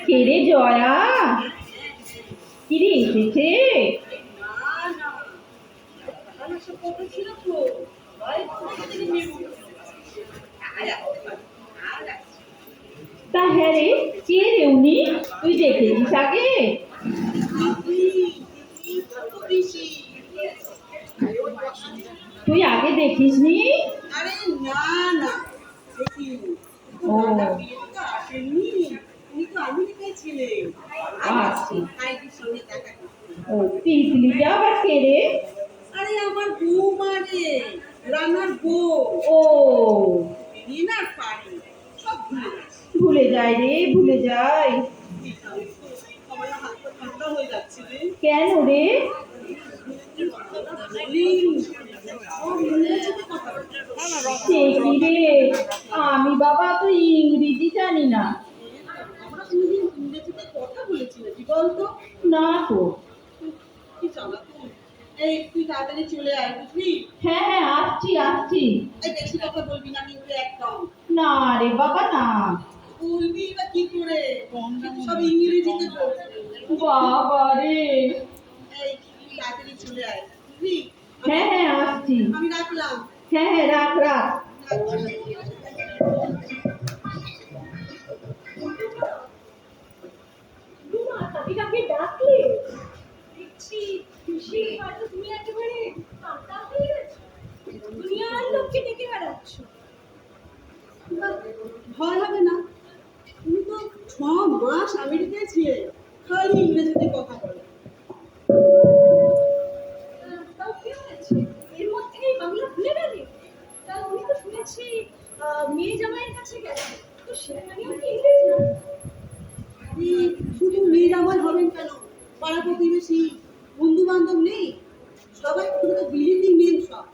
কেরে জয়া কিরে এসেছে? তা হ্যাঁ রে, কে রে উনি? তুই দেখেছিস আগে? তুই আগে দেখিসনি? আরে না না, দেখিনি। ও বিয়েতে তো আসেননি, উনি তো আমেরিকায় ছিলেন। আচ্ছা। আইডির সঙ্গে দেখা করতে। ও তিতলিটা আবার কে রে? আরে আমার বৌমা রে, রানার বউ। ও দিন আর পারি, সব ভুলে গেছি। ভুলে যায় রে, ভুলে যায়। আমার হাত পা ঠান্ডা হয়ে যাচ্ছে রে। কেন রে? সে কি রে, আমি বাবা তো ইংরেজি জানি না। আমরা কোনোদিন ইংরেজিতে কথা বলেছি নাকি বলতো? না তো। কি চালাতো। এই তুই তাড়াতাড়ি চলে আয়, বুঝলি? হ্যাঁ হ্যাঁ, আসছি আসছি। এই বেশি কথা বলবি না কিন্তু একদম। না রে বাবা না। বলবি বা কি করে, সব ইংরেজিতে বলবি। বাবা রে। এই তুই তাড়াতাড়ি চলে আয়, বুঝলি? হ্যাঁ হ্যাঁ, আসছি। আমি রাখলাম। হ্যাঁ হ্যাঁ, রাখ রাখ। কাকে ডাকলে? দেখছি খুশি হয়তো তুমি একেবারে কাঁটা হয়ে গেছো। দুনিয়ার লোককে ডেকে বেড়াচ্ছ। ভয় হবে না, তুমি তো 6 মাস আমেরিকায় ছিলে, খালি ইংরেজিতে কথা বলে। তাও কি হয়েছে? এর মধ্যেই বাংলা ভুলে গেলে? তা উনি তো শুনেছি মেয়ে জামাইয়ের কাছে গেছে, তো সেখানে আপনি ইংরেজি না? আরে শুধু মেয়ে জামাই হবেন কেন, পাড়া প্রতিবেশী বন্ধু বান্ধব নেই? সবাই পুরো তো বিলিতি মেন সব,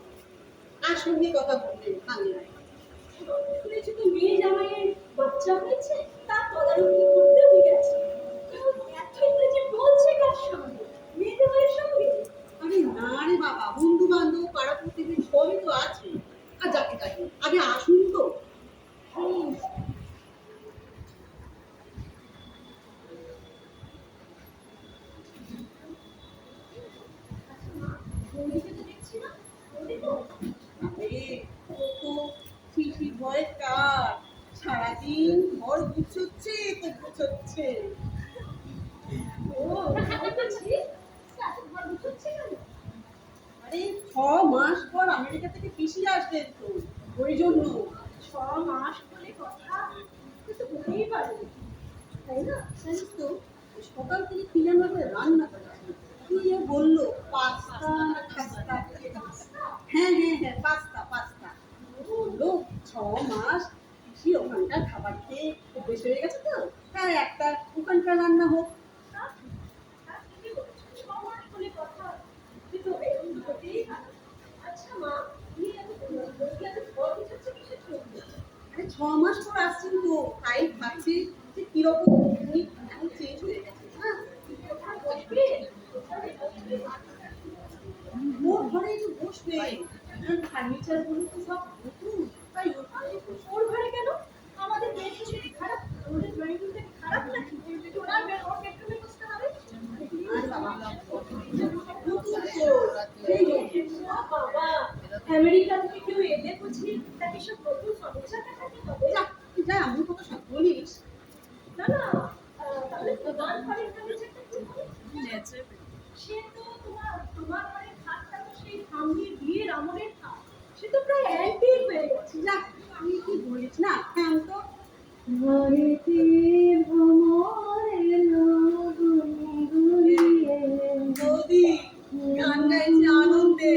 আর সঙ্গে কথা বলবেন বাংলায়। শুনেছি তো মেয়ে জামাইয়ের বাচ্চা হয়েছে, তার তদারকি করতে হয়ে গেছে। এত ইংরেজি বলছে কার সঙ্গে? মেয়ে জামাইয়ের সঙ্গে? আরে না রে বাবা, বন্ধু বান্ধব পাড়া প্রতিবেশী সবই তো আছে। আর যাকে তাকে আগে আসুন তো। বৌদিকে তো দেখছি না, বৌদি তো আরে ও তো শিশি ভয় কার, সারাদিন ঘর গুছোচ্ছে তো গুছোচ্ছে। ও বলছি এত ঘর গুছোচ্ছে কেন? আরে 6 মাস পর আমেরিকা থেকে পিসি আসবেন তো, ওই জন্য। 6 মাস বলে কথা, কিন্তু হতেই পারে, তাই না? জানিস তো, সকাল থেকে কি যেন একটা রান্না করেছে, কি যে বললো, পাস্তা না খাস্তা। হ্যাঁ হ্যাঁ হ্যাঁ, পাস্তা পাস্তা। বললো 6 মাস পিসি ওখানকার খাবার খেয়ে অভ্যেস হয়ে গেছে তো, তাই একটা ওখানকার রান্না হোক। ঠিকই বলেছো, 6 মাস বলে কথা, কিন্তু এরকম হতেই পারে। আচ্ছা মা, তুমি এত বৌদি এত ঘর গুছোচ্ছে কিসের জন্য? আরে 6 মাস পর আসছেন তো, তাই ভাবছি যে কিরকম উনি এখন চেঞ্জ হয়ে গেছে। হ্যাঁ, কোথায় বসবে? কোথায় বসবে? ওর ঘরে একটু বসবে, ফার্নিচার গুলো তো সব নতুন, তাই ওখানে বসবে। ওর ঘরে কেন? আমাদের বেডরুম কি খারাপ? আমাদের ড্রয়িং রুমটা কি খারাপ নাকি? ওনার ওর বেডরুমে বসতে হবে? আর বাবা, নতুন তো, সেই জন্য। বাবা, আমেরিকা থেকে কেউ এলে বুঝি তাকে সব নতুন ফার্নিচার দেখাতে হবে? যা যা, আমি কত সব বলিস। না না, তাহলে প্রধান ঘরের ফার্নিচারটা কি হবে? সে তো তোমার ঘরের খাটটা তো সেই ঠাম্মির বিয়ের আমলের খাট, সে তো প্রায় অ্যান্টিক হয়ে গেছে। যা, তুই কি বলিস না, হ্যাঁ তো। ঘরেতে ভ্রমর এলো গুনগুনিয়ে। বৌদি গান গাইছে আনন্দে।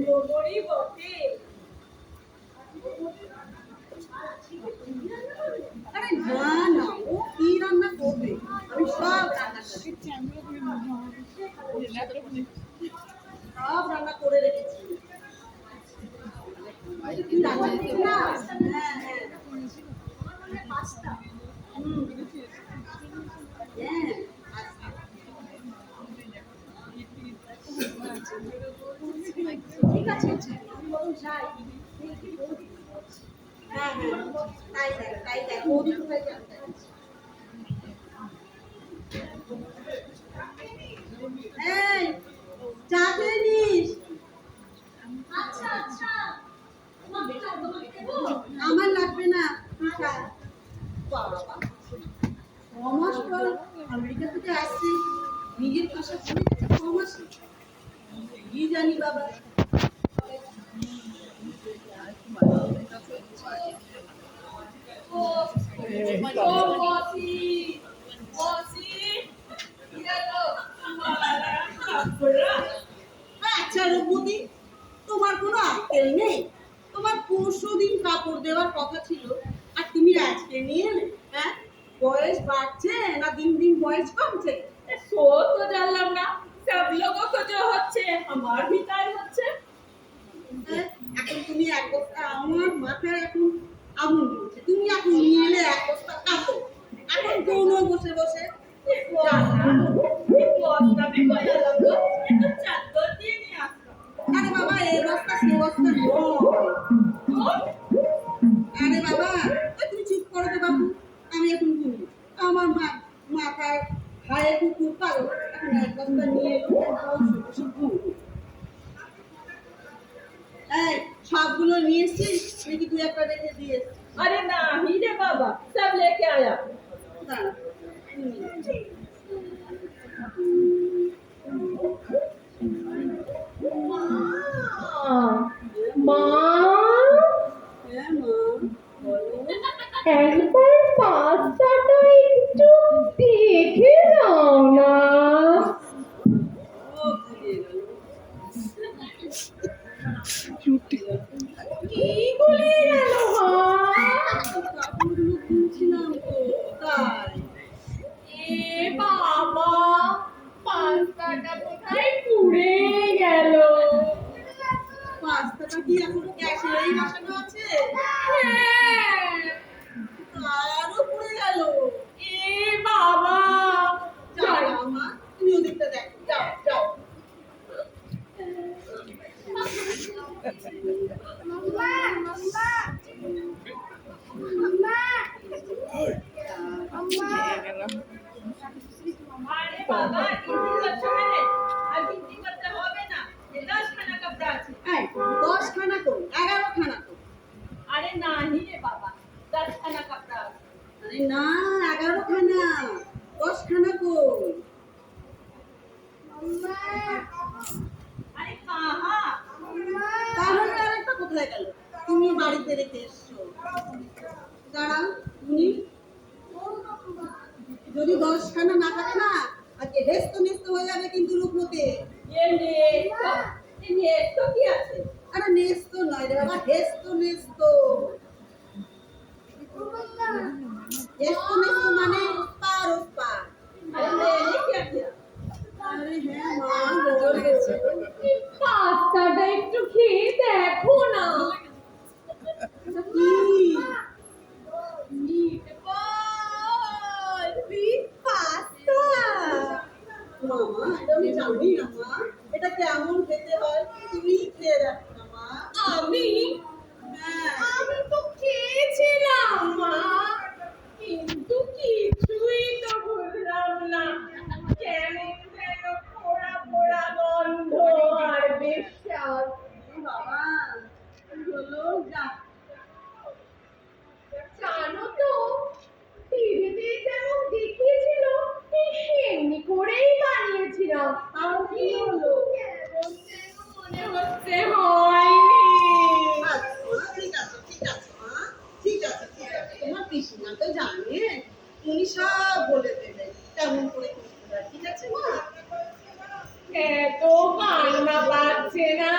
গোবরই বটে। আরে না না, ও কি রান্না করবে, আমি সব রান্না করি, সব রান্না করে রেখেছি। তুই রান্না করবি না? হ্যাঁ হ্যাঁ পাস্তা। হ্যাঁ। বৌদি কোথায় জানতে এই চা খেয়ে নিস। আচ্ছা আচ্ছা তোমার বেটা তোমাকে দেবো আমার লাগবে না, তুই খা। বাবা 6 মাস পর আমেরিকা থেকে আসছি, নিজের ভাষা ভুলে গেছে 6 মাসে। কি জানি বাবা। আচ্ছা রূপমতি, তোমার কোনো আক্কেল নেই? তোমার 15 দিন কাপড় দেওয়ার কথা ছিল, আর তুমি আজকে নিয়ে এলে? হ্যাঁ, বয়স বাড়ছে না দিন দিন বয়স কমছে? सो तो जानलाम ना, सब लोगों को जो হচ্ছে আমার ভিতর হচ্ছে। হ্যাঁ, এখন তুমি এক বস্তা, আমার মাথায় এখন আগুন জ্বলছে, তুমি এখন নিয়ে এলে এক বস্তা কাপড়, এখন কোন বসে বসে বস্তা भी कोई अलग हो, ये तो चादर দিয়ে নিয়ে আসলো। আরে বাবা এই বস্তা সে বস্তা নয়। আরে বাবা ওই তুমি চুপ করো তো বাবু, আমি এখন ঘুমবো। আমার মাথায় হায় কুকুর পারো, এখন এক বস্তা নিয়ে এলো, বসে বসে ঘুমবো। এই সবগুলো নিয়ে এসছিস নাকি তুই একটা রেখে দিয়েছিস? अरे नहीं रे बाबा, सब लेके आया। দাঁড়া, माँ হ্যাঁ মা বলো। একবার পাস্তাটা একটু দেখে দাও না। ও ভুলে গেল। কি গুলিয়ে গেল মা? কাপড়গুলো খুলছিলাম তো তাই। এ বাবা, পাস্তাটা কোথায় পুড়ে গেল? পাস্তাটা কি এখনো গ্যাসেই বসানো আছে? হ্যাঁ। আরো পুড়ে গেল। এ বাবা, যাও যাও মা, তুমি ওদিকটা দেখো, যাও যাও। আরে বাবা, গিনতি করছো কেন? আর গিনতি করতে হবে না, এ 10 খানা কাপড় আছে। এই 10 খানা তো 11 খানা তো। আরে নাহি রে বাবা, 10 খানা কাপড় আছে। আরে না 11 খানা, 10 খানা কই? আরে কাহা? তাহলে আরেকটা কোথায় গেল? তুমি বাড়িতে রেখে এসছো। দাঁড়াও তুমি, যদি 10 খানা না থাকে না আজকে হেস্ত নেস্ত হয়ে যাবে কিন্তু রূপমতি। ये तो কি আছে? আরে নেস্ত নয় রে বাবা, হেস্ত নেস্ত। হেস্ত নেস্ত মানে পার পার। আরে मैंने क्या किया? আরে হ্যাঁ মা বলো। পাস্তাটা একটু খেয়ে দেখো না। কি? Meatball, pasta. মামা এটা আমি জানি না মা, এটা কেমন খেতে হয় তুমি খেয়ে দেখো না মা। আমি হ্যাঁ আমি তো খেয়েছিলাম মা, কিন্তু কিছুই তো বুঝলাম না। কেমন যেন পোড়া পোড়া গন্ধ আর বেশ্বাস। বাবা হলো যা। জানো তো, টিভিতে যেমন দেখিয়েছিল ঠিক সেমনি করেই বানিয়েছিলাম। আর কি হলো? কেমন যেন মনে হচ্ছে হয়নি। আচ্ছা ঠিক আছে ঠিক আছে মা, ঠিক আছে ঠিক আছে, তোমার পিসিমা তো জানে, উনি সব বলে দেবেন কেমন করে করতে হয়, ঠিক আছে মা? এত কান্না पाচ্ছে না।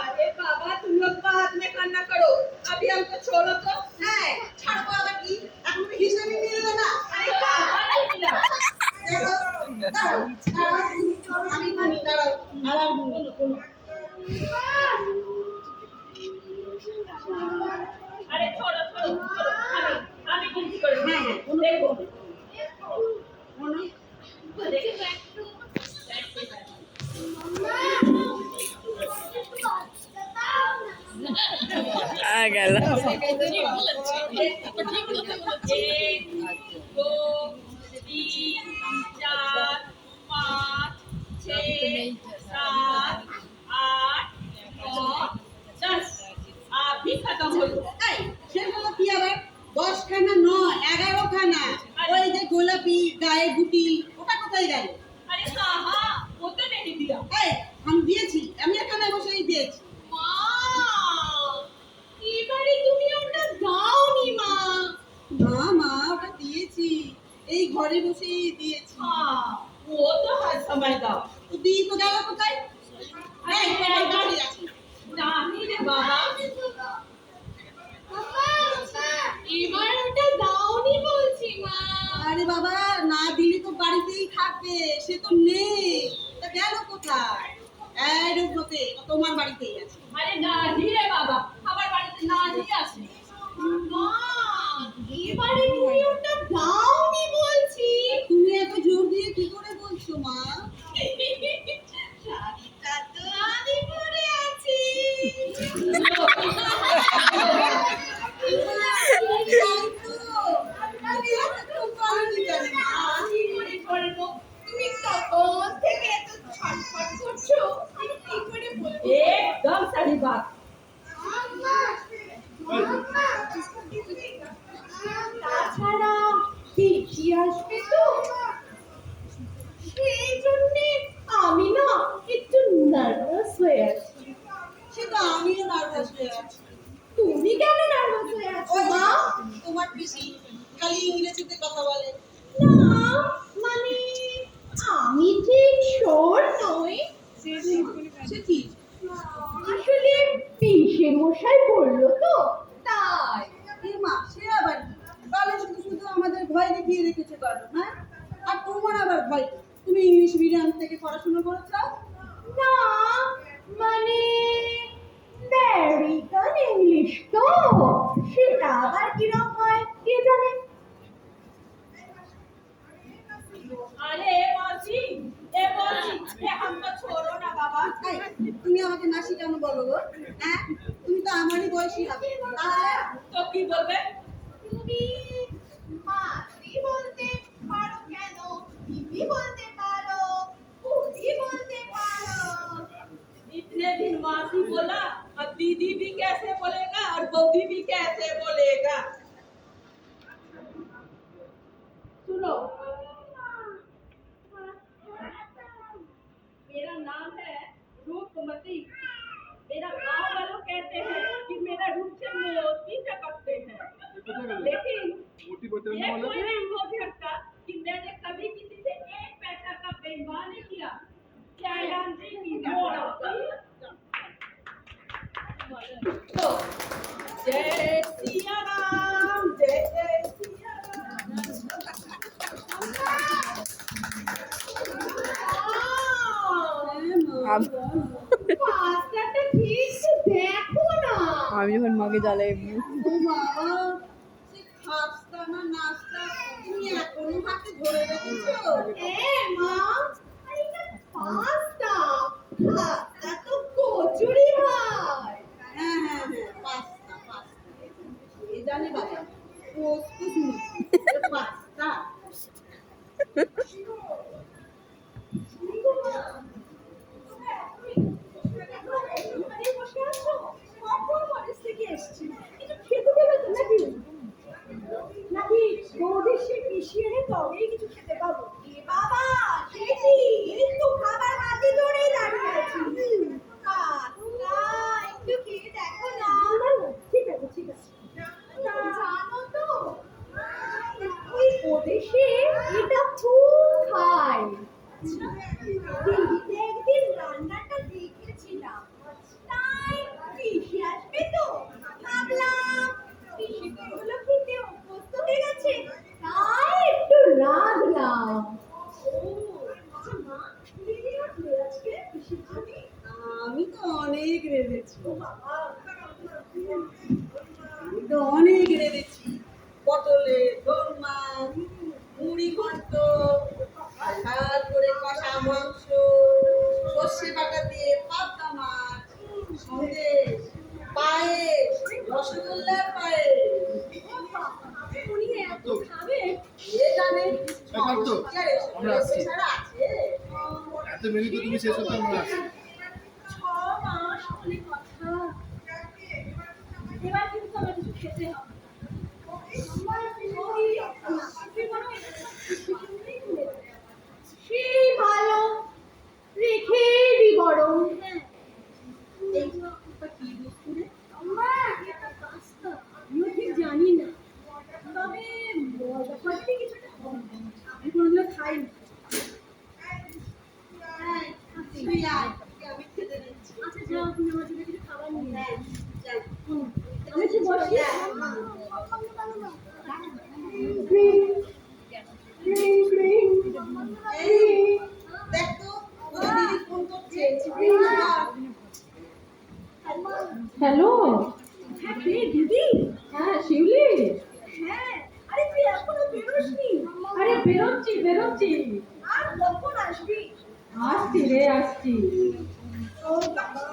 अरे बाबा तुम लोग बाद में कान्ना करो, अभी हमको छोड़ो तो। হ্যাঁ ছাড়বো আবার কি, এখন তো হিসাবে মিলবে না। अरे बाबा नहीं मिला। দেখো, দাঁড়াও, দাঁড়াও, আমি বলি দাঁড়াও, আবার বলো। अरे छोड़ो छोड़ो छोड़ो, আমি गिनती করে হ্যাঁ হ্যাঁ দেখো। বলো। গেল। अभी खत्म हो এই, সেগুলো কি আবার 10খানা নয় 11খানা। ওই যে গোলাপি গায়ে গুটি ওটা কোথায় গেল? अरे कहा वो तो नहीं दिया এই, আমি দিয়েছি, আমি এখানে বসেই দিয়েছি। মা এবারে তুমি ওটা দাওনি মা না মা, ওটা দিয়েছি, এই ঘরে বসেই দিয়েছি। हाँ वो तो हर समय दाओ তো দিয়ে তো গেল কোথায়? এই, কোথায় দাঁড়িয়ে আছি? नहीं रे बाबा এবার ওটা দাওনি বলছি মা আরে বাবা, না দিলে তো বাড়িতেই থাকবে, সে তো নেই, তা গেল কোথায়? এই রূপতে, তোমার বাড়িতেই আছে। আরে नहीं রে বাবা আমার বাড়িতে नहीं আছে মা এবারে তুমি ওটা দাওনি বলছি তুমি এত জোর দিয়ে কি করে বলছো মা? শাড়িটা তো আমি পরে আছি আমি পরে পড়বো তুমি কখন থেকে এত ছটফট করছো আমি কি করে বলবো একদম সারি বাত তাছাড়া পিসি আসবে তো সেই জন্যে আমি না একটু নার্ভাস হয়ে আছি সে তো আমিও নার্ভাস হয়ে আছি। তুমি কেন নার্ভাস হয়ে আছো ওই মা তোমার পিসি খালি ইংরেজিতে কথা বলে। না মানে আমি ঠিক শোর নই সে কি? আসলে পিসে মশাই বললো তো তাই এ মা, সে আবার কি? তাহলে শুধু শুধু আমাদের ভয় দেখিয়ে রেখেছে কেন? হ্যাঁ, আর তোমার আবার ভয় কি? তুমি ইংলিশ মিডিয়াম থেকে পড়াশোনা করেছো? না মানে আমেরিকান ইংলিশ তো সেটা আবার কিরকম হয় কে জানে अरे मौसी ए मौसी ए हमको छोड़ो ना बाबा এই, তুমি আমাকে নাসি কেন বলো গো? হ্যাঁ, তুমি তো আমারই বয়সী হবে, তাহলে तो की बोलबे তুমি মাসি বলতে পারো কেন দিদি বলতে পারো বৌদি বলতে পারো इतने दिन मासी बोला अब दीदी भी कैसे बोलेगा और बौदी भी कैसे बोलेगा सुनो मेरा नाम है रूपमती मेरा गांव वालों कहते हैं कि मेरा रूप से मोती टपकते हैं लेकिन ये कोई नहीं बोल सकता कि मैंने कभी किसी से एक पैसा का बेईमान नहीं किया क्या जानती की मोड़ तो जय सिया राम जय जय सिया राम পাস্তাটা ঠিক দেখো না আমি যখন মাকে জ্বালাই ও বাবা, সে খাস্তা না নাস্তা তুমি এখনো হাতে ধরে রেখেছো? এ মা এটা পাস্তা পাস্তা তো কচুরি হয় হ্যাঁ হ্যাঁ হ্যাঁ, পাস্তা পাস্তা, এ জানে বাবা, পোস্ত শুনেছি, এ পাস্তা। নাকি বৌদির মিশিয়ে তবেই কিছু খেতে পাবো এ বাবা সেটি এই তো খাবার হাতে ধরেই দাঁড়িয়ে আছি একটু খেয়ে দেখো না ঠিক আছে ঠিক আছে জানো তো ওই ওদেশে এটা খুব খায় টিভিতে একদিন রান্নাটা দেখেছিলাম তাই পিসি আসবে তো ভাবলাম পিসি তো এগুলো খেতে অভ্যস্ত হয়ে গেছে তাই একটু রাঁধলাম মা দিদি রাঁধলে আজকে পিসির জন্য আমি তো অনেক রেঁধেছি, আমি তো অনেক রেঁধেছি। পটলের দোরমা, মুড়ি ঘন্ট, ঝাল করে কষা মাংস, সর্ষে বাটা দিয়ে পাবদা মাছ, সন্দেশ, পায়েস, রসগোল্লা, পায়ে উনি এত খাবে কে জানে ব্যাপার তো, আমরা আসছি। ছাড়া আছে এত মেনু তো তুমি শেষ করতে আমরা আসছি। 6 মাস অনেক কথা। এবার কিন্তু আমার কিছু খেতে হবে। সেই ভালো রেখে দি বরং। হ্যাঁ এইটা কি বস্তু রে আম্মা এটা পাস্তা আমিও ঠিক জানি না, তবে ব্যাপারটি কিছুটা হবে। আমি কোনোদিনও খাইনি। তুই আয় আমি খেতে দিচ্ছি আচ্ছা যাও তুমি আমার জন্য কিছু খাবার নিয়ে হ্যাঁ যাই আমি কি বসি? এই দেখ তো ওদের দিদি ফোন করছে হ্যালো, হ্যাঁ কে দিদি? হ্যাঁ শিউলি। হ্যাঁ আরে তুই এখনো বেরোসনি? আরে বেরোচ্ছি। আর কখন আসবি? আসছি রে আসছি। ও বাবা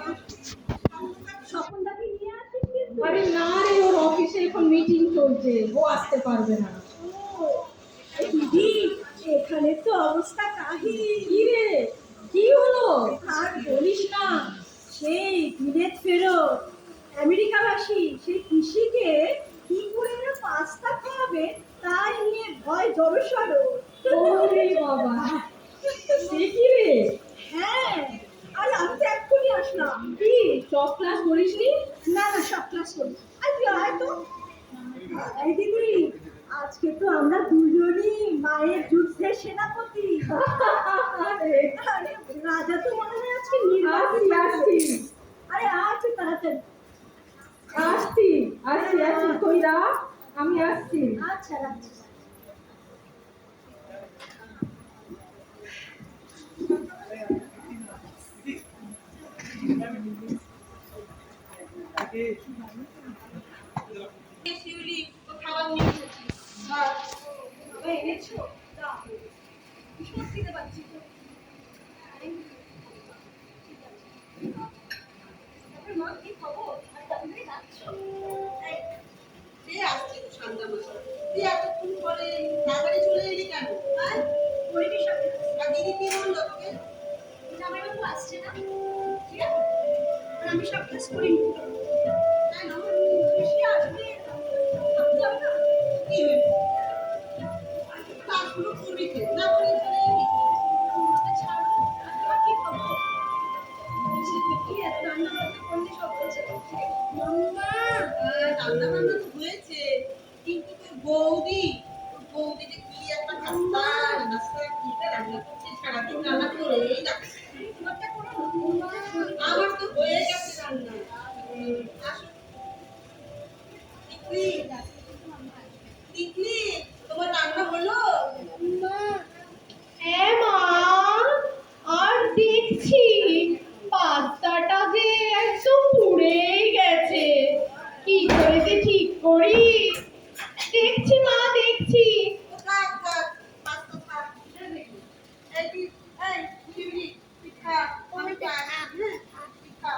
স্বপনদাকে নিয়ে আসিস কিন্তু? আরে না রে, ওর অফিসে এখন মিটিং চলছে, ও আসতে পারবে না। ও এই দিদি এখানে তো অবস্থা কাহিল। কি রে, কি হলো? আর বলিস না, সেই বিলেত ফেরত আমেরিকাবাসী সেই পিসিকে কি করে না পাস্তা খাওয়াবে তাই নিয়ে ভয় জড়সড়। ওরে বাবা, সে কি রে? হ্যাঁ আর আমি তো এক্ষুনি আসলাম। কি সব ক্লাস করিসনি? না না সব ক্লাস করি। আর তুই আয় তো। এই দিদি আজকে তো আমরা দুজনই মায়ের যুদ্ধের সেনাপতি। আরে রাজা তো মনে হয় আজকে নির্বাচিত। আসছি আরে আয় তুই তাড়াতাড়ি। আসছি কই রা, আমি আসছি। আচ্ছা রাখছি। শিউলি তো খাবার নিয়ে এসেছি আর বাবা এনেছো? দাও। ভীষণ খিদে পাচ্ছি তো। তারপরে মা কি খবর? আর তাড়াতাড়ি যাচ্ছো? এই, সে আসছে তো সন্ধ্যা মাসে তুই এতক্ষণ পরে তাড়াতাড়ি চলে এলি কেন হ্যাঁ পরিবেশ সাথে আর দিদি কি বললো তোকে জামাইবাবু আসছে না? ঠিক আছে? আর আমি সব ক্লাস করিনি। কেন খুশি আসবে থাকতে যাবে না? কি হয়েছে কাজগুলো করবি কে না করে চলে এলি ছাড়ো, আর তোমার কি খবর? কি এত রান্না বান্না করলে সব হয়েছে? মাম্মা রান্না বান্না তো হয়েছে কিন্তু তোর বৌদি যে কি একটা খাস্তা নাস্তা কি রান্না করছে সারাদিন রান্না করেই যাচ্ছে তোমারটা কোনো আমার তো হয়ে গেছে রান্না আসো তিতলি তিতলি তোমার রান্না হলো হ্যাঁ মা, আর দেখছি পাস্তাটা যে একদম পুড়েই গেছে, কি করে যে ঠিক করি। দেখছি মা দেখছি। থাক থাক পাস্তা থাক এই কি এই শিউলি পিঠা আমি খা হ্যাঁ পিঠা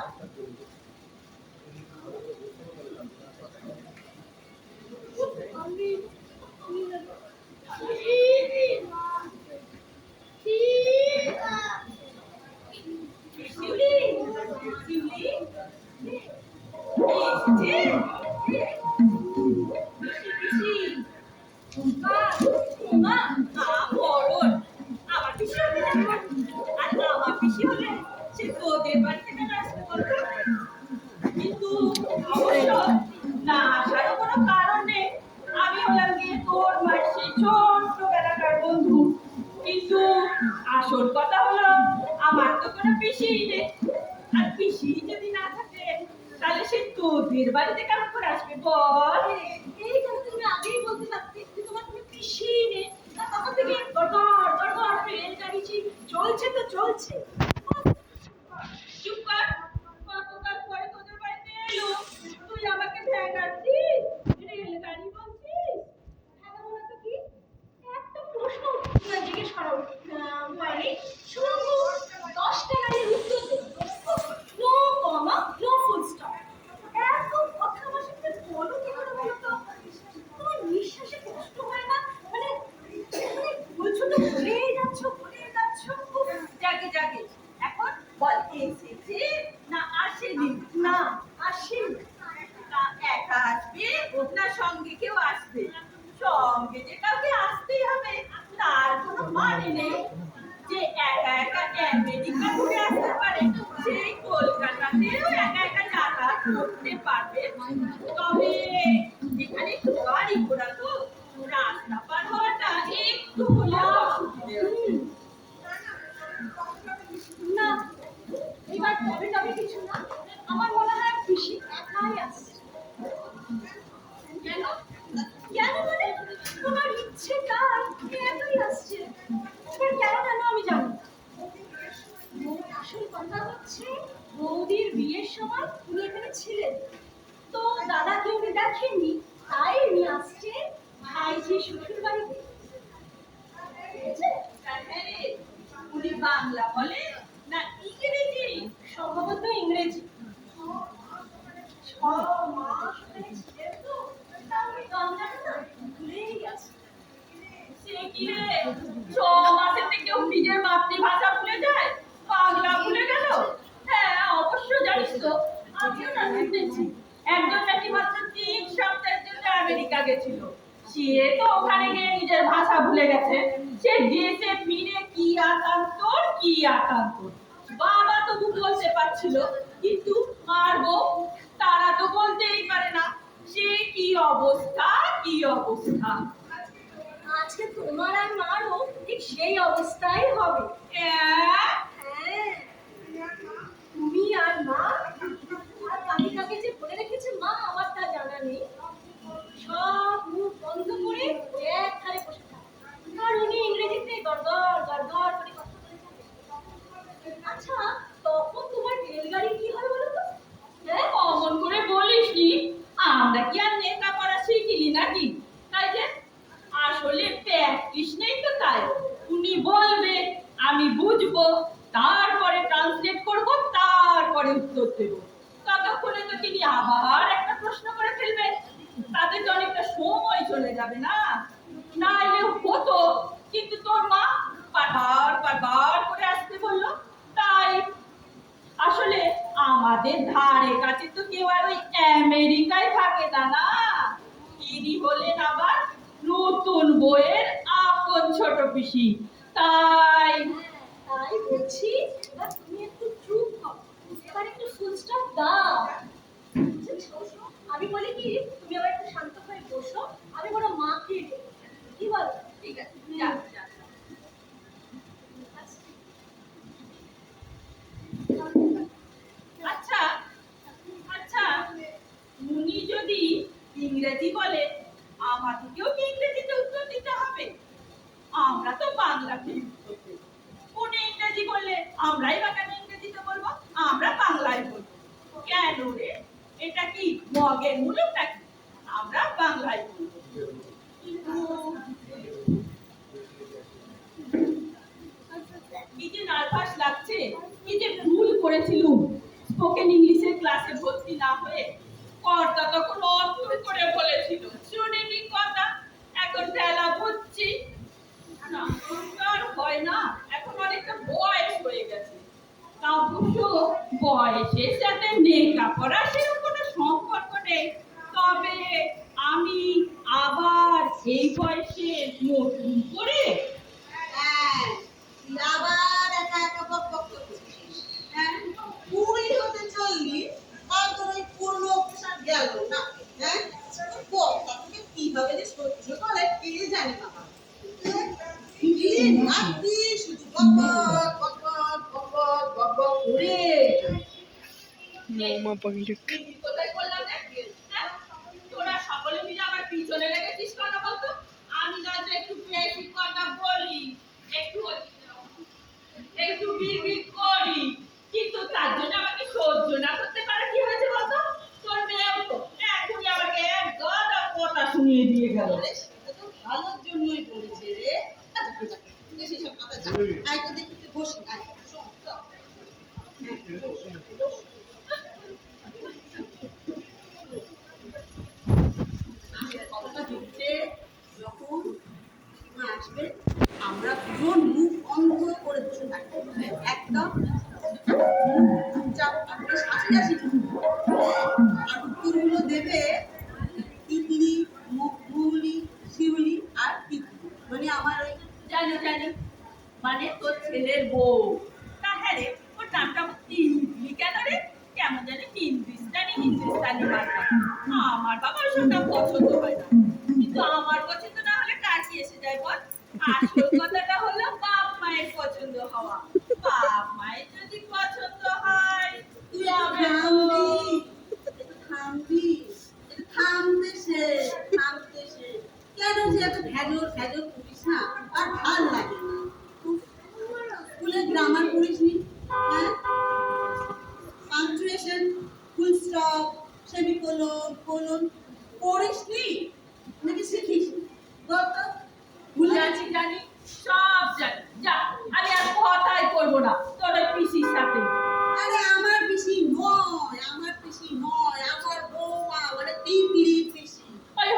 কিন্তু অবশ্য না আসারও কোনো কারণ নেই। আমি হলাম গিয়ে তোর মায়ের সেই ছোট্ট বেলাকার বন্ধু। কিন্তু আসল কথা হলো আমার তো কোনো পিসিই নেই। আর পিসি যদি না থাকে তাহলে সে তোদের বাড়িতে কেমন করে আসবে বল? এই কথা তুমি আগেই বলতে পারতে যে তোমার কোনো পিসি নেই, আর তখন থেকে গড়গড় গড়গড় রেলগাড়ি চলছে তো চলছে। চুপ কর। কতকাল পরে তোদের বাড়িতে এলো, তুই আমাকে ভেঙাচ্ছিস, রেলগাড়ি বলছিস? হ্যাঁ বলো তো কি একটা প্রশ্ন উত্তর জিজ্ঞেস করা মানে শুধু 10টা গাড়ির উত্তর দেবে, নো কমা নো ফুল স্টপ। এত কথা আমার সাথে বলো কি করে? না সঙ্গে কেউ আসবে, সঙ্গে যে কাউকে আসতেই হবে তার কোনো মানে নেই। যে একা একা আমেরিকা ঘুরে আসতে পারে সেই কলকাতাতেও একা একা যাতায়াত করতে পারবে। তবে এখানে একটু গাড়ি ঘোড়া তো রাস্তা পার হওয়াটা একটু হলেও অসুবিধে আছে। না, এবার তবে কিছু না, আমার মনে হয় পিসি একাই আসছে। কেন? কেন মানে তোমার ইচ্ছে তাই একাই আসছে। এবার কেন আমি জানি না। আসল কথা হচ্ছে বৌদির বিয়ের সময় উনি এখানে ছিলেন, তো দাদাকে উনি দেখেননি, তাই উনি আসছে ভাইঝি শ্বশুর বাড়িতে। উনি বাংলা বলে না ইংরেজি? সম্ভবত ইংরেজি। 6 মাস ওখানে ছিলেন তো, তা উনি বাংলাটা না ভুলেই গেছেন। সে কি রে, 6 মাসেতে কেউ নিজের মাতৃভাষা ভুলে যায়, বাংলা ভুলে গেল? হ্যাঁ অবশ্য জানিস তো, আমিও না শুনেছি একজন নাকি মাত্র 3 সপ্তাহের জন্য আমেরিকা গেছিল। সে তো ওখানে গিয়ে নিজের ভাষা ভুলে গেছে। সে দেশে ফিরে কি আকান্তর কি আকান্তর। বাবা তো বলতে পারছিল, কিন্তু মার বউ তারা তো বলতেই পারে না। সে কি অবস্থা কি অবস্থা। আজকে তোমার আর মারও ঠিক সেই অবস্থাই হবে। হ্যাঁ, তুমি আর মা, আর তালিকাকে যে বলে রেখেছে মা আমার তা জানা নেই, সব মুখ বন্ধ করে এক ধারে বসে থাকে। আর উনি ইংরেজিতে গড়গড় গড়গড় করে কথা বলে থাকে। আচ্ছা, তখন তোমার রেলগাড়ি কি হয় বলো তো? হ্যাঁ, অমন করে বলিস নি, আমরা কি আর নেতা পড়া শিখিনি নাকি? তাই যে আসলে প্র্যাকটিস নেই তো, তাই উনি বলবে আমি বুঝবো, তারপরে ট্রান্সলেট করব, তারপরে উত্তর দেব। ততক্ষণে তো তিনি আবার একটা প্রশ্ন করে ফেলবেন, তাতে তো অনেকটা সময় চলে যাবে না? নাইলে হতো, কিন্তু তোর মা বারবার করে আসতে বললো, তাই। আসলে আমাদের ধারে কাছে তো কেউ আর ওই আমেরিকায় থাকে না। ইনি হলেন আবার নতুন বইয়ের আপন ছোট পিসি, তাই। তাই বলছি, এবার তুমি একটু চুপ করো, এবার একটু ফুল স্টপ দাও। আমি বলি কি, তুমি আবার একটু শান্ত হয়ে বসো, আমি বড় মাকে ডেকে আনি। কি বলো? ঠিক আছে, যা যা। আচ্ছা আচ্ছা, উনি যদি ইংরেজি বলে আমাদেরকেও কি ইংরেজিতে উত্তর দিতে হবে? আমরা তো বাংলাতেই উত্তর দেব। উনি ইংরেজি বললে আমরাই বা কেন ইংরেজিতে বলবো? আমরা বাংলায় বলবো। কেন রে, এটা কি মগের মুলুক নাকি? আমরা বাংলায় বলবো। কিন্তু কি যে নার্ভাস লাগছে, কি যে ভুল করেছিলুম স্পোকেন ইংলিশের ক্লাসে ভর্তি না হয়ে। কর্তা তখন অতুল করে বলেছিল, শুনিনি কথা, এখন ঠেলা বুঝছি না। আর হয় না, এখন অনেকটা বয়স হয়ে গেছে। তা অবশ্য বয়সের সাথে লেখাপড়া সেরকম কোনো সম্পর্ক নেই। তবে আমি আবার এই বয়সে নতুন করে হ্যাঁ, তুই আবার একা একা বক বক করছিস। হ্যাঁ, 20 হতে চললি, আর তোর ওই পুরনো অভ্যাস আর গেল না। হ্যাঁ, তোর বক্তা তোকে কিভাবে যে সহ্য করে কে জানে বাবা। দিন রাত্রি শুধু বক বক বক বক বক বক বক বক করে। কোথায় করলাম রে? হ্যাঁ? তোরা সকলে মিলে আমার পিছনে লেগেছিস কেন বলতো? আমি নয়তো একটু বেশি কথা বলি, একটু একটু বিড়বিড় করি, কিন্তু তার জন্য আমাকে সহ্য না করতে পারে কি হয়েছে বলতো? তোর মেয়েও তো এখনই আমাকে এক গাদা কথা শুনিয়ে দিয়ে গেল। আরে, সেটা তো ভালোর জন্যই বলেছে রে। আচ্ছা, বেশি সব কথা যা। আয় তো দেখি তুই বস, আয়, শোন, শোন। কথাটা হচ্ছে, যখন সীমা আসবে আমরা দুজন মুখ অন্ধ করে বসে থাকবো, একদম চুপচাপ আপনি হাসি হাসি আর উত্তরগুলো দেবে তিতলি মানে তোর ছেলের বউ। তা হ্যাঁ রে, ওর নামটা তিতলি কেন রে? কেমন জানি হিন্দুস্তানি বাংলা। আমার বাবা ওসবটা পছন্দ হয় না, কিন্তু আমার পছন্দ না হলে কার কি এসে যায় বল? আসল কথাটা হলো বাপ মায়ের পছন্দ হওয়া। বাপ মায়ের যদি পছন্দ হয় তুই তবে থামবি, একটু থামতে সে, থামতে সে। কেন যে এত ভেজর ভেজর করিস না, আর ভাল লাগে না। উফ, স্কুলে গ্রামার পড়িসনি? হ্যাঁ, punctuation, full stop, semicolon, colon পড়িসনি নাকি শিখিস? বল তো, ভুলে জানি জানি, সব জানি। যা, আমি আর কথাই করবো না তোর ওই পিসির সাথে। আরে আমার পিসি নয়, আমার পিসি নয়, আমার বৌমা, মানে তিতলি পিসি। ওই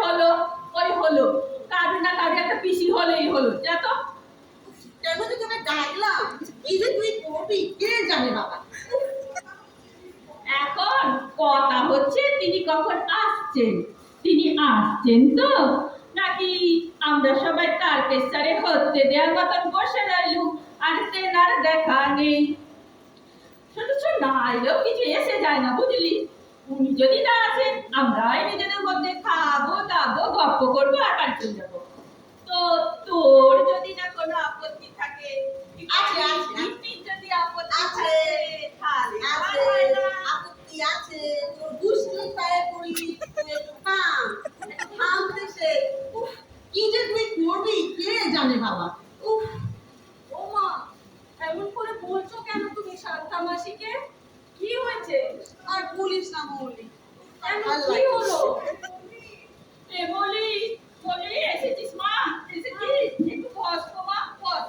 হলো কারো না কারো একটা পিসি হলেই হলো, যা তো। কেন যে তোকে ডাকলাম, কি যে তুই করবি কে জানে বাবা। এখন কথা হচ্ছে তিনি কখন আসছেন। তিনি আসছেন তো, নাকি আমরা সবাই তারকেশ্বরে হতে দেওয়ার মতন বসে রইলুম আর তেনার দেখা নেই। শুধু না এলেও কিছু এসে যায় না, বুঝলি? উনি যদি না আসেন, আমরাই নিজেদের মধ্যে খাবো দাবো গপ্প করবো আর বাড়ি চলে যাবো। তো তোর যদি না কোনো আপত্তি থাকে, আছে, আছে, পিসির যদি আপত্তি আছে, থাকে, তাহলে আমার আছে, হয় না। আপত্তি আছে, তোর দুষ্টি পায়ে পড়ি, তুই একটু থাম, একটু থামতে সে। উফ, কি যে তুই করবি কে জানে বাবা। উফ, ও মা, এমন করে বলছো কেন তুমি শান্তা মাসিকে? কি হয়েছে? আর বলিস না মৌলি, কেন, ভাল কি লাগে। হলো? এ বলি এসেছিস মা? এসেছিস? একটু বস তো মা, বস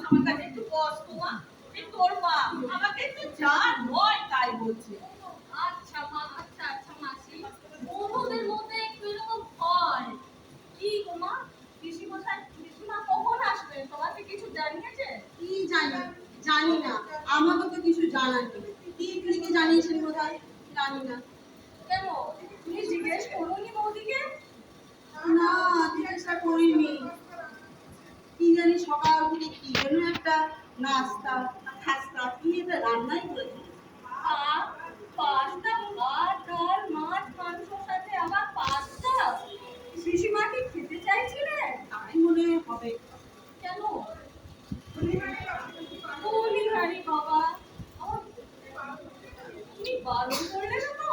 আমার কাছে একটু বস তো মা। এই তোর মা আমাকে একটু যা নয় তাই বলছে। আচ্ছা মা, আচ্ছা মাসি, বৌমাদের মধ্যে একটু এরকম হয়। কি গো মা, পিসিমা কখন আসবে? তোমাকে কিছু জানিয়েছে? কি জানি, জানি না, আমাকে তো কিছু জানায়নি। তিতলিকে জানিয়েছেন বোধহয়, জানি না। কেন, তুমি জিজ্ঞেস করোনি বৌদিকে? না, জিজ্ঞাসা করিনি। কি জানি সকাল থেকে কি যেন একটা নাস্তা খাস্তা কি একটা রান্নাই করেছিল। পাস্তা, ভাত, ডাল, মাছ, মাংসর সাথে আবার পাস্তা। পিসিমা কি খেতে চাইছিলেন? তাই মনে হবে। কেন? বলি হারি বাবা, তুমি বারণ করলে না তো?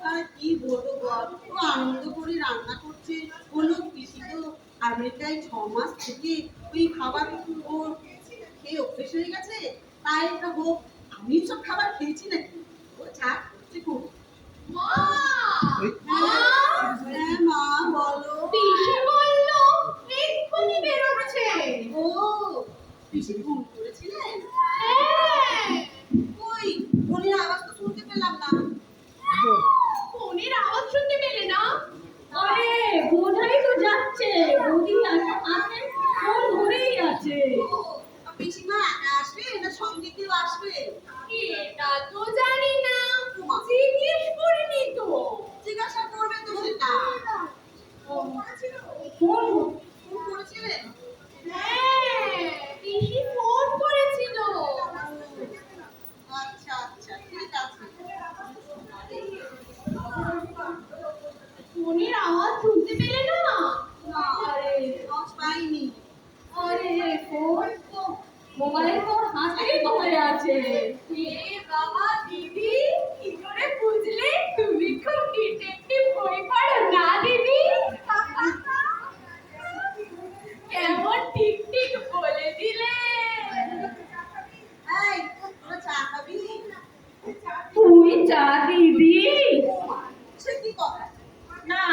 আর কি বলবো বল, ও আনন্দ করে রান্না করছে। হলো পিসি তো আমেরিকায় 6 মাস থেকে ওই খাবার ওর খেয়ে অভ্যেস হয়ে গেছে। তাই এটা হোক, আমি সব খাবার খেয়েছি নাকি, ও ছাড় করছে খুব। মা! হ্যাঁ মা বলো। পিসি বললো এক্ষুনি বেরোচ্ছে। ও পিসি ফোন করেছিলেন? হ্যাঁ, ওই ফোনের আওয়াজ তো শুনতে পেলাম না। ফোনের আওয়াজ শুনতে পেলে না? আরে বোঝাই তো যাচ্ছে, বৌদি আছে, ফোন ধরেই আছে। ও, পিসিমা একা আসবে না সঙ্গে কেউ আসবে? এটা তো জানি না, ওমা, জিজ্ঞেস করিনি তো। জিজ্ঞাসা করবে তো সেটা। ফোন ফোন করেছিলেন? হ্যাঁ, পিসি ফোন করেছিল। আচ্ছা আচ্ছা, ঠিক আছে। ফোনের আওয়াজ শুনতে পেলে না? না, আওয়াজ পাইনি। আরে ফোন তো, মোবাইল তোর হাতেই ধরে আছে। এ বাবা দিদি, কি করে বুঝলে? তুমি খুব ডিটেকটিভ বই পড়ো না দিদি? কেমন ঠিক ঠিক বলে দিলে। এই, তোরা চা খাবি? তুই যা দিদি। ওমা, সে কি কথা? না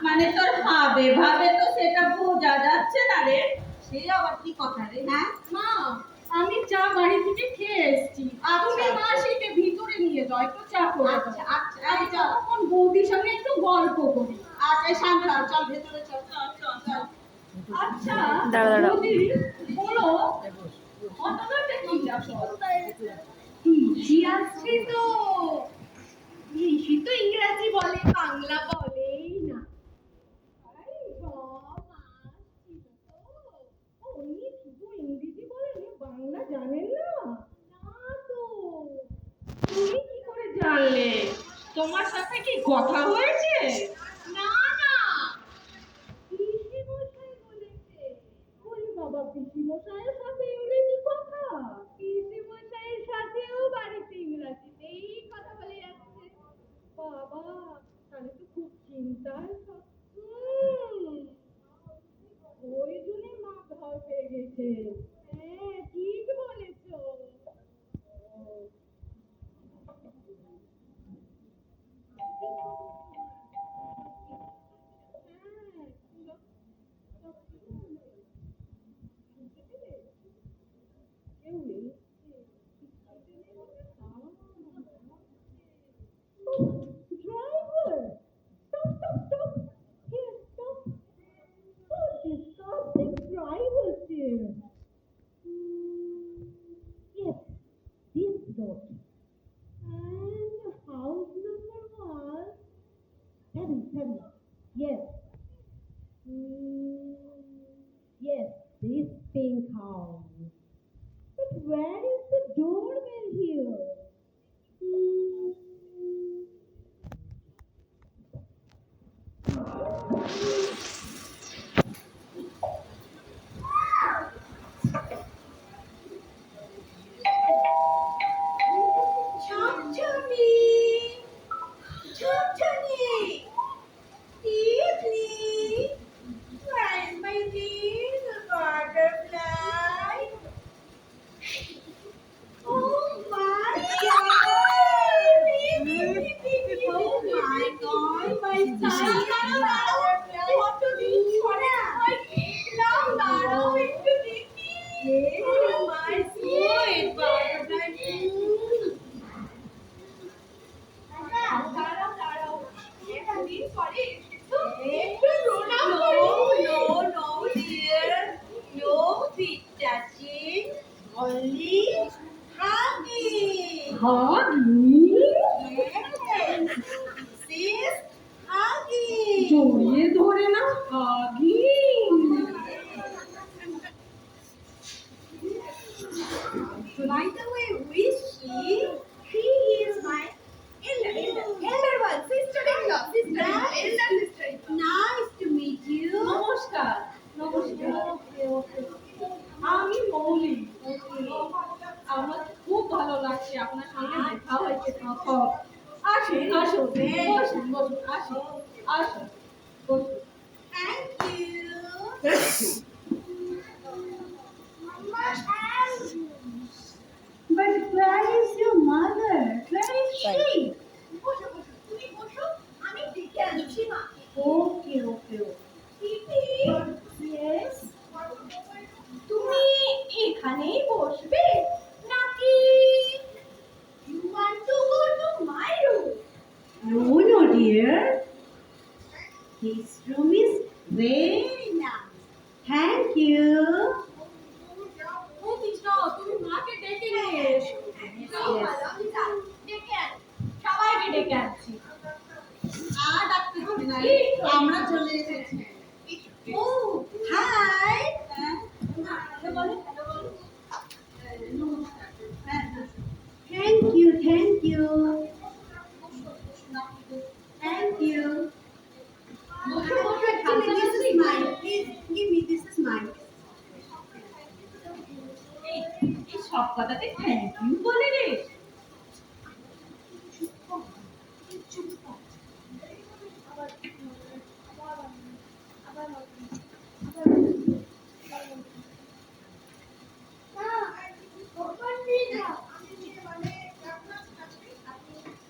মানে তোর ভাবে তো সেটা বোঝা যাচ্ছে না রে। সে আবার কি কথা রে? হ্যাঁ, মা, আমি চা বাড়ি থেকে খেয়ে এসেছি। তুমি মাসিকে ভিতরে নিয়ে যাও, একটু চা করে দাও। আচ্ছা আচ্ছা, আমি এই চল। তখন বৌদির সঙ্গে একটু গল্প করি। আচ্ছা, এই শান্তা চল ভেতরে চল। চল। আচ্ছা দাঁড়া। বৌদি, বলো ঘটনাটা কি আসল? পিসি আসছে তো। পিসি তো ইংরাজি বলে, বাংলা বলেই না। এই 6 মাস ছিল তো, উনি শুধু ইংরেজি বলেনি, সাথে কি কথা হয়েছে? না না, পিসি মশাই বলেছে। ওই বাবা, পিসি মশাইয়ের সাথে ইংরেজি কথা? পিসি মশাইয়ের সাথেও বাড়িতে ইংরাজিতেই কথা বলে যাচ্ছে। বাবা, তাহলে তো খুব চিন্তার ওই জন্যে মা ভয় পেয়ে গেছে। হ্যাঁ, ঠিক বলেছো। Driver! Stop, stop, stop! Here, stop! Oh, disgusting drivers here! Yes, this road. And house number was 7. Yes. Yes, this pink house. But where is the doorbell here? Hmm. ঝকঝকে, ঝকঝকে, evening. Where is my little butterfly? Oh my God! Oh my God! My tiny butterfly. কতদিন পরে আমায় দেখলাম, দাঁড়াও একটু দেখি। Oh my sweet butterfly. দাঁড়াও, এতদিন পরে এসেছো, একটু প্রণাম করি। No, dear. No big touching, only hugging. Hugging? Yes. Sis, hugging. জড়িয়ে ধরে না, hugging. By the way, who is she? She is my elder one, sister-in-law. Nice to meet you. নমস্কার, নমস্কার। আমি মৌলি। আমার খুব ভালো লাগছে আপনার সঙ্গে দেখা হয়েছে। আসুন, আসুন, বসুন, বসুন, আসুন, আসুন, বসুন। Thank you. But where is your mother? Where is she? বসো, তুমি বসো, আমি ডেকে আনছি মাকে। Okay. দিদি, Yes. তুমি এখানেই বসবে নাকি you want to go to my room? No, dear. This room is very nice. Thank you. ও কৃষ্ণ, তুমি মাকে ডেকে নিয়ে এসো। যাও, ভালো, আমি যাই, ডেকে আনি, সবাইকে ডেকে আনছি। আর ডাকতে হবে না, আমরা চলে এসেছি। Oh, hi. Hello, বলো। Thank you. Thank you. Actually, this is mine. Please give me. This is mine. এই সব কথাতে থ্যাংক ইউ বলে রে।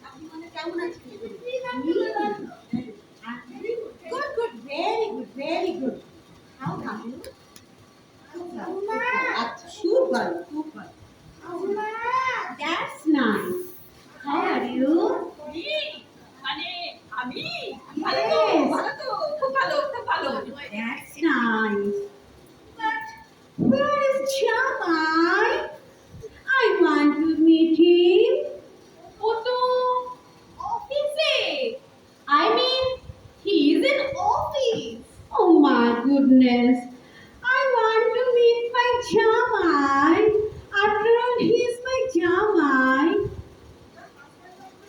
আপনি মানে কেমন আছেন? Good. Very good. How are you? Super. That's nice. How are you? মানে আমি ভালো তো, Yes. ভালো তো, খুব ভালো, খুব ভালো। That's nice. But where is Jamai? I want to meet him. ও তো অফিসে। I mean, He is in office. oh my goodness. I want to meet my Jamai. After all, he is my Jamai.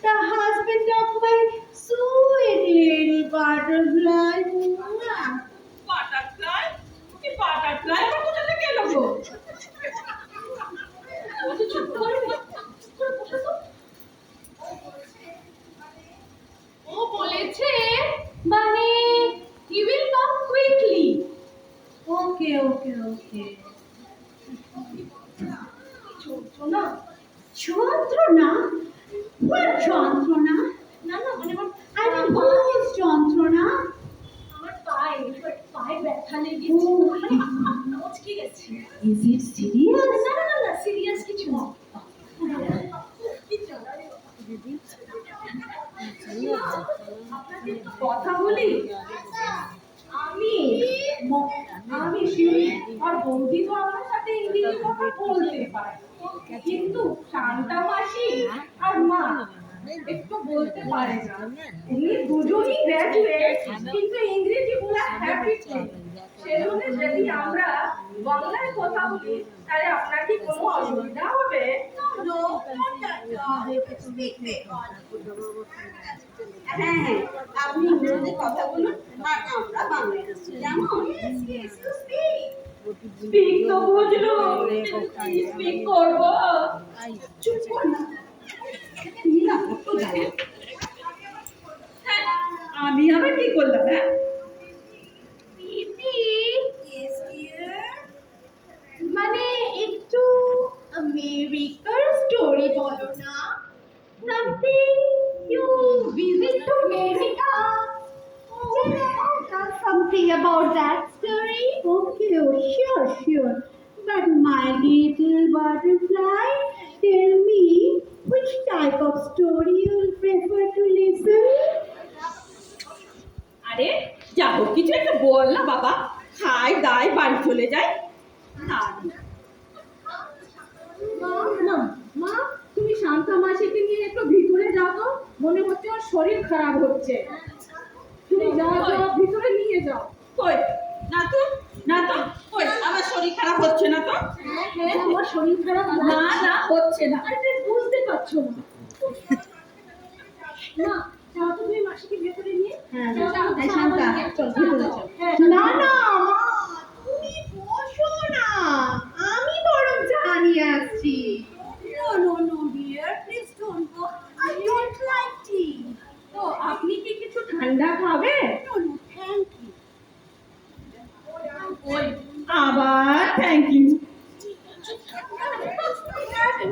The husband of my butterfly butterfly? কি butterfly আবার কোথা থেকে এলো গো? বসে চুপ করে বসে তো। ও বলেছে মানে he will come quickly. ওকে ওকে ওকে যন্ত্রণা? যন্ত্রণা? What যন্ত্রণা? না না মানে আমার I mean, what is যন্ত্রণা? আমার পায়ে ব্যথা লেগেছে, মানে মচকে গেছে। Is it serious? না না না না সিরিয়াস কিছু না। আপনাদের তো কথা বলি। আমি আমি শিউলি আর বৌদি তো আমার সাথে ইংরেজি কথা বলতে পারে, কিন্তু শান্তা মাসি আর মা একটু বলতে পারে না। উনি দুজনই গ্র্যাজুয়েট, কিন্তু ইংরেজি বলা হ্যাবিট নেই। সেজন্য যদি আমরা বাংলায় কথা বলি তাহলে আপনার কি কোনো অসুবিধা হবে? No, হ্যাঁ হ্যাঁ আপনি ইংরেজিতে কথা বলুন আর আমরা বাংলায় যেমন স্পিক তো বুঝলো, স্পিক করবো। চুপ কর না তুমি না একটু দেখে হ্যাঁ, আমি আবার কি করলাম? হ্যাঁ, পিপি মানে একটু আমেরিকার স্টোরি বলো না। Something you visit to America. Tell something about that story. Okay, oh, sure. But my little butterfly, tell me which type of story you prefer to listen? আরে যাবো কিছু একটা বল না বাবা, খাই দাই বাড়ি চলে যাই। না না মা, তুমি শান্তা মাসিকে নিয়ে একটু ভিতরে যাও তো, মনে হচ্ছে ওর শরীর খারাপ হচ্ছে। তুমি যাও যাও ভিতরে নিয়ে যাও। কই, না তো কই, আমার শরীর খারাপ হচ্ছে না তো? হ্যাঁ আমার শরীর খারাপ না না হচ্ছে না। আরে তুমি বুঝতে পারছো না। না যাও তো তুমি মাসিকে ভেতরে নিয়ে। হ্যাঁ, যাও, যাও, এই যাও, শান্তা, আমাকে। চল, ভেতরে চল। হ্যাঁ, না না মা, তুমি বসো না, আমি বরং জানি আসছি। No, dear, please don't go. I don't like tea. তো আপনি কি কিছু ঠান্ডা খাবেন? No, thank you. ওই আবার thank you.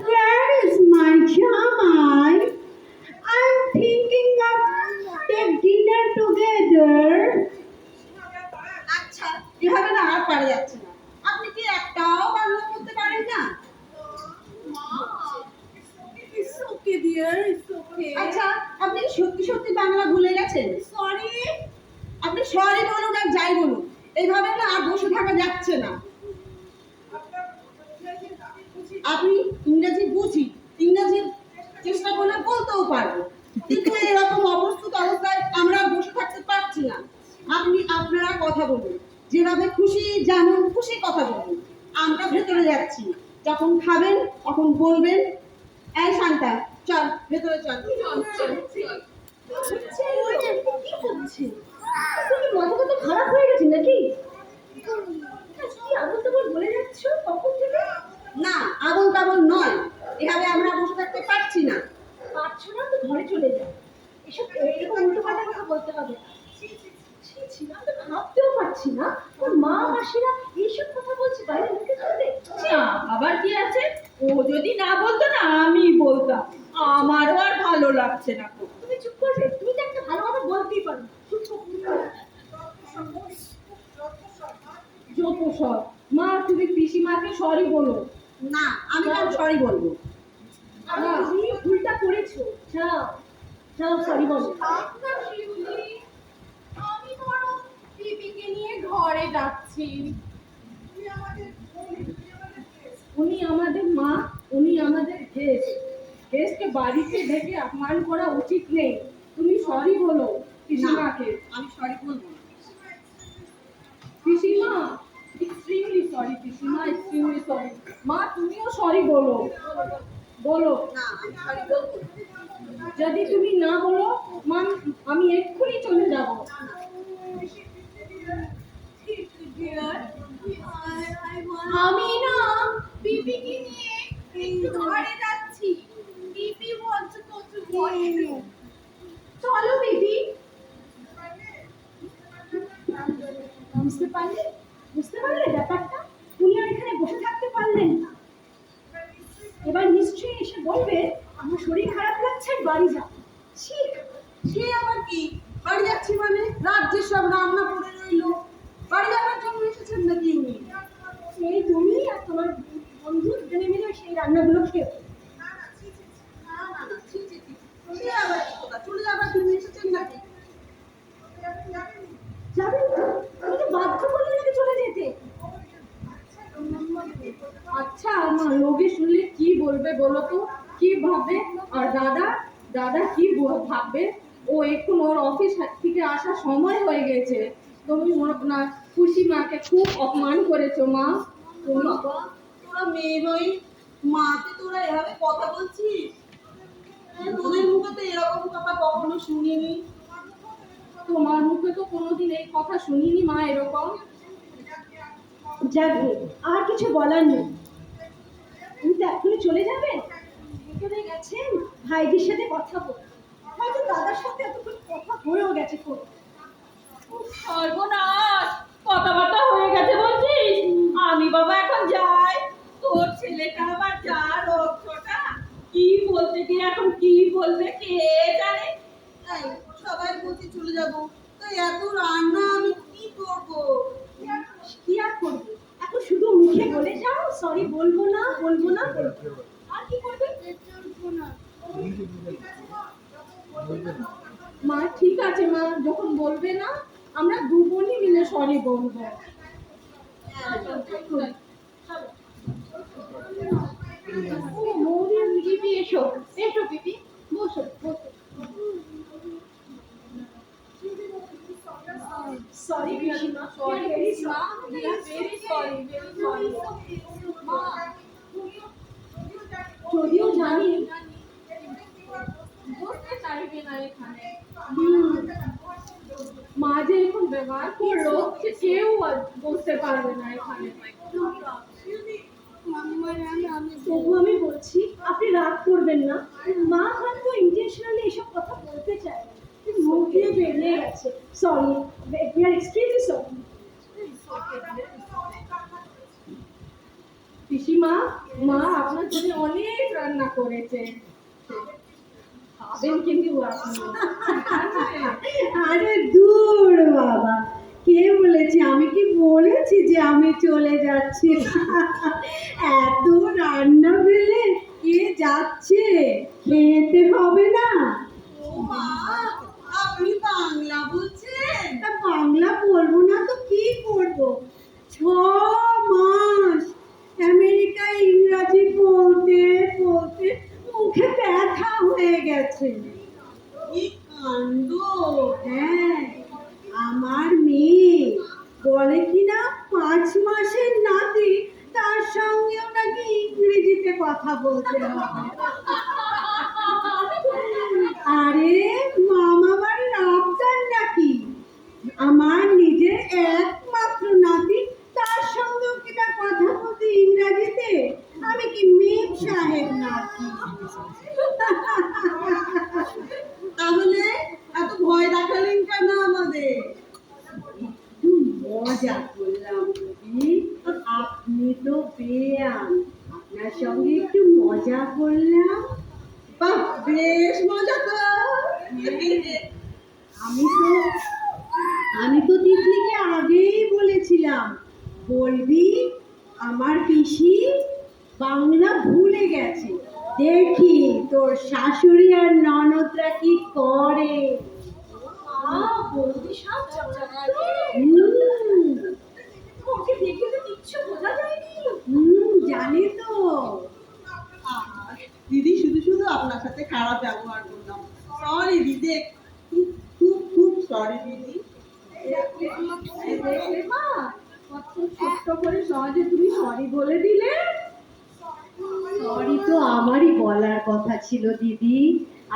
Where is my jamai? I'm thinking of take dinner together. আচ্ছা, এভাবে না আর পারা যাচ্ছে না। আপনি কি একটাও বাংলা বলতে পারেন না? It's okay, dear. It's okay. আচ্ছা, আপনি কি সত্যি বাংলা ভুলে গেছেন? Sorry. আপনি সরি বলুন আর যাই বলুন, এইভাবে না আর বসে থাকা যাচ্ছে না। আপনি ইংরেজি বুঝি, ইংরেজি চেষ্টা করলে বলতেও পারবো, কিন্তু এরকম অবস্থিত অবস্থায় আমরা বসে থাকতে পারছি না। আপনারা কথা বলুন, যেভাবে খুশি যেমন খুশি কথা বলুন। আমরা ভেতরে যাচ্ছি, যখন খাবেন তখন বলবেন। এই শান্তা, চল ভেতরে চল। কি হচ্ছে? তুমি মাথা তো খারাপ হয়ে গেছে নাকি? কি আবল তাবল বলে যাচ্ছ কখন থেকে? না, আবল তাবল নয়, এভাবে আমরা বসে থাকতে পারছি না। পারছো না তো ঘরে চলে যাও। এরকম উল্টো পাল্টা কথা বলতে হবে না। ছি, আমি তো ভাবতেও পারছি না ওর মা মাসিরা এইসব কথা বলছে বাইরে মুখে চলতে। না আবার কি আছে, ও যদি না বলতো না আমি বলতাম। আমারও আর ভালো লাগছে না খুব। তুমি চুপ করবে? তুমি তো একটা ভালো কথা বলতেই পারো। চুপ করো। যত সব। মা তুমি পিসিমাকে সরি বলো। না, আমি কেন সরি বলবো? তুমি ভুলটা করেছো। যাও সরি বলো। আমি বরং পিপিকে নিয়ে ঘরে যাচ্ছি। উনি আমাদের মা, উনি আমাদের গেস্টকে বাড়িতে ডেকে অপমান করা উচিত নেই। তুমি সরি বলো পিসিমাকে। আমি সরি বলবো। পিসিমা এক্সট্রিমলি সরি, পিসিমা এক্সট্রিমলি সরি। মা তুমিও সরি বলো। না, আমি সরি বলবো। যদি তুমি না বলো মা, আমি এক্ষুনি চলে যাব। বুঝতে পারলে ব্যাপারটা? উনি আর এখানে বসে থাকতে পারলেন না। এবার নিশ্চয়ই এসে বলবে আমার শরীর খারাপ লাগছে, বাড়ি যাও। ছি, সে আবার কি? বাড়ি যাচ্ছি মানে রাজ্যের সব রান্না পড়ে রইলো, বাড়ি যাওয়ার জন্য এসেছেন নাকি উনি? এই তুমি আর তোমার বন্ধু দুজনে মিলে সেই রান্নাগুলো খেও। না, ছি, ছি, ছি। সে আবার কি কথা? চলে যাবার জন্য এসেছেন নাকি? যাবেন তো? আমি তো বাধ্য করলে নাকি চলে যেতে। আচ্ছা আমার লোকে শুনলে কি বলবে বলো তো, কি ভাববে? আর দাদা দাদা কি ভাববে? ও এখন ওর অফিস থেকে আসার সময় হয়ে গেছে। তুমি না খুশি মাকে খুব অপমান করেছো মা। তুমি বাবা, তোরা মেয়ে নই, মাকে তোরা এভাবে কথা বলছিস? তোদের মুখে তো এরকম কথা কখনো শুনিনি। তোমার মুখে তো কোনোদিন এই কথা শুনিনি মা এরকম। যাবে, আর কিছু বলার নেই। উনি তো এখনই চলে যাবেন। ভিতরে গেছেন ভাইদের সাথে কথা বলতে। হয়তো দাদার সাথে এতক্ষণ কথা হয়েও গেছে ফোন। সর্বনাশ, কথাবার্তা হয়ে গেছে বলছিস? আমি বাবা এখন যাই। তোর ছেলেটা আবার যা রক্ষটা, কি বলতে গিয়ে এখন কি বলবে কে জানে। তাই সবাই বলছে চলে যাব, তো এত রান্না আমি কি করবো? কি আর করবে? এখন শুধু মুখে বলে যাও সরি, বলবো না বলবো না বলবো। আর কি করবে? মা ঠিক আছে মা, যখন বলবে না আমরা দু বোনই মিলে সরি বলবো। ও মৌরি দিদি এসো, এসো দিদি, বসো বসো। সরি পিসিমা, Sorry, ভেরি মা, sorry. we are very sorry, very sorry. মা, যদিও জানি বসতে চাইবে না এখানে। মা যে এখন ব্যবহার করলো যে কেউ আর বসতে পারবে না এখানে। তবু আমি বলছি আপনি রাগ করবেন না। মা হয়তো ইন্টেনশনালি এসব কথা বলতে চায় না, কিন্তু মুখ দিয়ে বেরিয়ে গেছে। Sorry, we are extremely sorry. পিসিমা, মা আপনার জন্য অনেক রান্না করেছে, খাবেন কিন্তু আপনি। আরে দূর বাবা, কে বলেছে? আমি কি বলেছি যে আমি চলে যাচ্ছি? এত রান্না পেলে কে যাচ্ছে? খেতে হবে না? আপনি বাংলা বলছেন? তা বাংলা বলবো না তো কি করব? 6 মাস আমেরিকায় ইংরাজি বলতে বলতে মুখে ব্যথা হয়ে গেছে। কি কাণ্ড! হ্যাঁ, আমার মেয়ে বলে কিনা 5 মাসের নাতি, তার সঙ্গেও নাকি ইংরেজিতে কথা বলতে হবে। আরে মামা বাড়ির আবদার নাকি? আমার নিজের একমাত্র নাতি, তার সঙ্গেও কিনা কথা বলতে ইংরাজিতে? আমি কি মেম সাহেব নাকি? তাহলে এত ভয় দেখালেন কেন আমাদের? মজা করলাম দিদি, আপনি তো বেয়ান, আপনার সঙ্গে একটু মজা করলাম। বাহ, বেশ মজা তো। আমি তো তিতলিকে আগেই বলেছিলাম, বলবি আমার পিসি বাংলা ভুলে গেছে, দেখি তোর শাশুড়ি আর ননদরা কি করে। বৌদি সব চকচকে। ওকে দেখে তো কিচ্ছু বোঝা যায়নি। জানি তো। দিদি শুধু শুধু আপনার সাথে খারাপ ব্যবহার করলাম, সরি দিদি, খুব খুব সরি দিদি। দেখলে মা, কত ছোট্ট করে সহজে তুমি সরি বলে দিলে। সরি তো আমারই বলার কথা ছিল দিদি,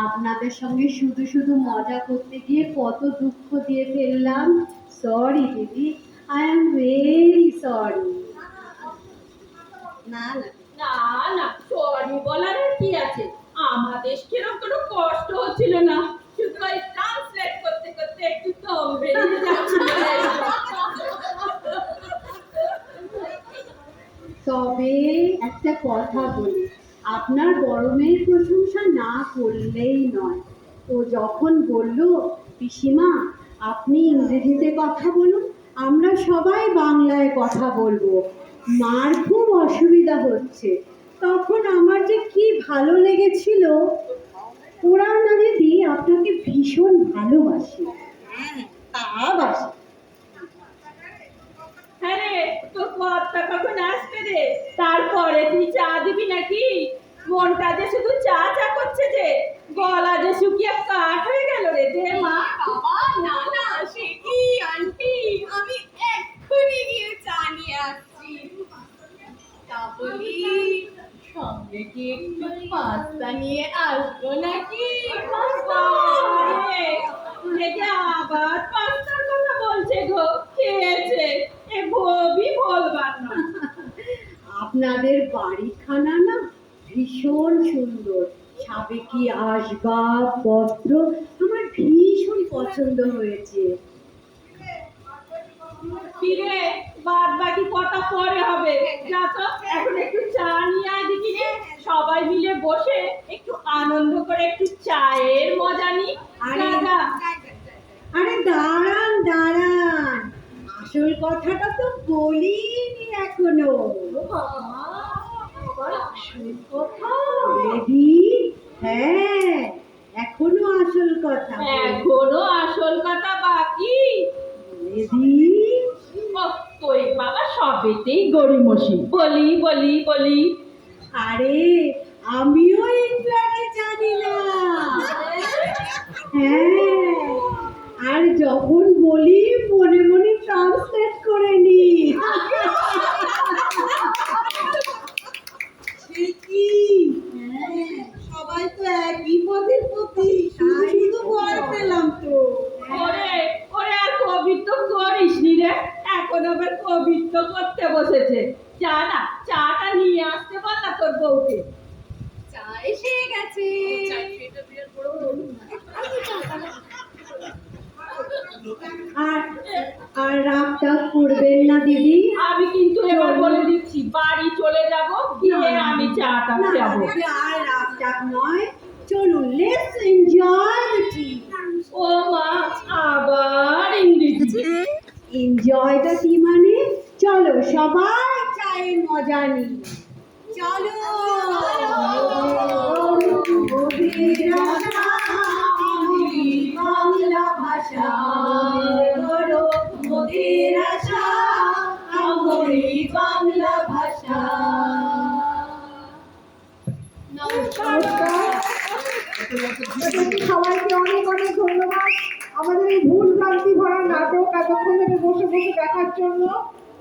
আপনাদের সঙ্গে শুধু শুধু মজা করতে গিয়ে কত দুঃখ দিয়ে ফেললাম। সরি দিদি, আই এম ভেরি সরি। না না না না, সরি বলার আর কি আছে? আমাদের সেরকম কোনো কষ্ট হচ্ছিল না, শুধু ওই ট্রান্সলেট করতে করতে একটু দম বেরিয়ে যাচ্ছিল। তবে একটা কথা বলি, আপনার বড় মেয়ের প্রশংসা না করলেই নয়। ও যখন বলল, পিসিমা আপনি ইংরেজিতে কথা বলুন, আমরা সবাই বাংলায় কথা বলবো, মার খুব অসুবিধা হচ্ছে, তখন আমার যে কি ভালো লেগেছিল। ওরা না দিদি আপনাকে ভীষণ ভালোবাসে। হ্যাঁ, তা বাসে। হ্যাঁ রে, তোর পথটা কখন আসবে রে? তারপরে তুই চা দিবি নাকি? মনটা যে শুধু চা চা করছে, যে গলা যে শুকিয়ে কাঠ হয়ে গেল রে। দে মা। বাবা না না, সে কি আন্টি, আমি এক্ষুনি গিয়ে চা নিয়ে আসছি। তা বলি, সঙ্গে কি একটু পাস্তা নিয়ে আসবো নাকি? রে, এ যে আবার পাস্তার কথা বলছে গো। খেয়েছে, এ ভবি বলবার না। আপনাদের বাড়িখানা না ভীষণ সুন্দর, সাবেকি আসবাবপত্র আমার ভীষণ পছন্দ হয়েছে। ফিরে বাদ বাকি কথা পরে হবে। যা তো, এখন একটু চা নিয়ে আয় দেখি রে। সবাই মিলে বসে একটু আনন্দ করে একটু চায়ের মজা নি। আরে, যা। আরে দাঁড়ান দাঁড়ান, আসল কথাটা তো বলিনি এখনো। রেডি? হ্যাঁ, এখনো আসল কথা। এখনো আসল কথা বাকি। রেডি? তুই বাবা সবেতেই গড়িমসি। বলি বলি বলি। আরে আমিও ইংরাজি জানি না। হ্যাঁ, আর যখন বলি মনে মনে ট্রান্সলেট করে নি। সে কি? হ্যাঁ, সবাই তো একই পদের প্রতি, শুধু শুধু ভয় পেলাম তো। ওরে ওরে, আর কবিত্ব করিস নি রে। এখন আবার কবিত্ব করতে বসেছে। চা না, চাটা নিয়ে আসতে বল না তোর বউকে। চা এসে গেছে। আর আর রাগটা করবেন না দিদি। আমি কিন্তু এবার বলে দিচ্ছি, বাড়ি চলে যাব, গিয়ে আমি চাটা না, খাবো। দিদি, আর রাগটা নয়, চলুন লেটস এনজয় দ্য টি। ও মা, আবার ইংরেজি। এনজয় দ্য টি মানে চলো সবাই চায়ের মজা নিই। চলো মোদের আশা, আমাদের বাংলা ভাষা, করো মোদের আশা, আমাদের বাংলা ভাষা। সবাইকে অনেক অনেক ধন্যবাদ আমাদের এই ভুল ভ্রান্তি ভরা নাটক এতক্ষণ ধরে বসে বসে দেখার জন্য।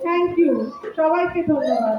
থ্যাংক ইউ, সবাইকে ধন্যবাদ।